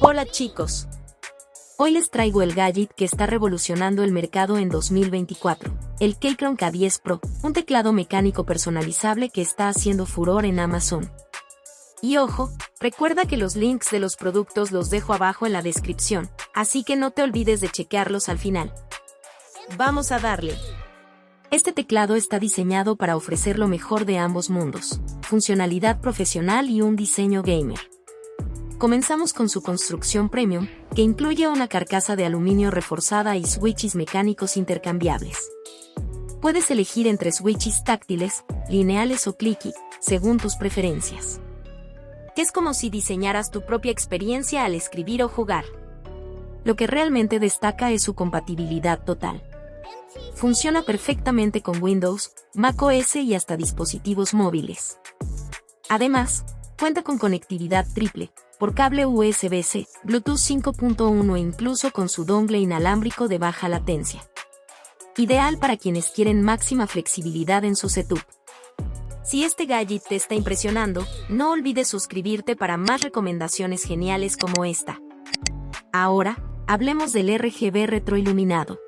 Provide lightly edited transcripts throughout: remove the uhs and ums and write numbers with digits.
Hola chicos, hoy les traigo el gadget que está revolucionando el mercado en 2024, el Keychron K10 Pro, un teclado mecánico personalizable que está haciendo furor en Amazon. Y ojo, recuerda que los links de los productos los dejo abajo en la descripción, así que no te olvides de chequearlos al final. Vamos a darle. Este teclado está diseñado para ofrecer lo mejor de ambos mundos, funcionalidad profesional y un diseño gamer. Comenzamos con su construcción premium, que incluye una carcasa de aluminio reforzada y switches mecánicos intercambiables. Puedes elegir entre switches táctiles, lineales o clicky, según tus preferencias. Es como si diseñaras tu propia experiencia al escribir o jugar. Lo que realmente destaca es su compatibilidad total. Funciona perfectamente con Windows, macOS y hasta dispositivos móviles. Además, cuenta con conectividad triple, por cable USB-C, Bluetooth 5.1 e incluso con su dongle inalámbrico de baja latencia. Ideal para quienes quieren máxima flexibilidad en su setup. Si este gadget te está impresionando, no olvides suscribirte para más recomendaciones geniales como esta. Ahora, hablemos del RGB retroiluminado.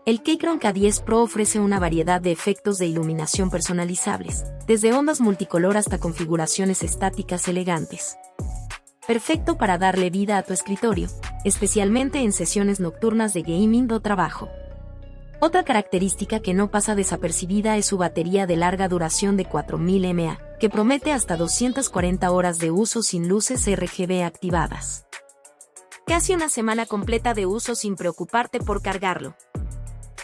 El Keychron K10 Pro ofrece una variedad de efectos de iluminación personalizables, desde ondas multicolor hasta configuraciones estáticas elegantes. Perfecto para darle vida a tu escritorio, especialmente en sesiones nocturnas de gaming o trabajo. Otra característica que no pasa desapercibida es su batería de larga duración de 4000 mAh, que promete hasta 240 horas de uso sin luces RGB activadas. Casi una semana completa de uso sin preocuparte por cargarlo.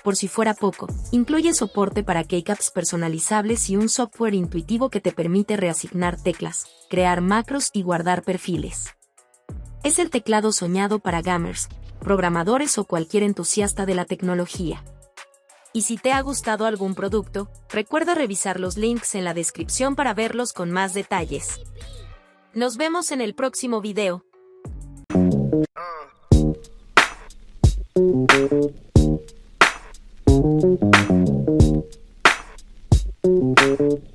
Por si fuera poco, incluye soporte para keycaps personalizables y un software intuitivo que te permite reasignar teclas, crear macros y guardar perfiles. Es el teclado soñado para gamers, programadores o cualquier entusiasta de la tecnología. Y si te ha gustado algún producto, recuerda revisar los links en la descripción para verlos con más detalles. Nos vemos en el próximo video. Thank you.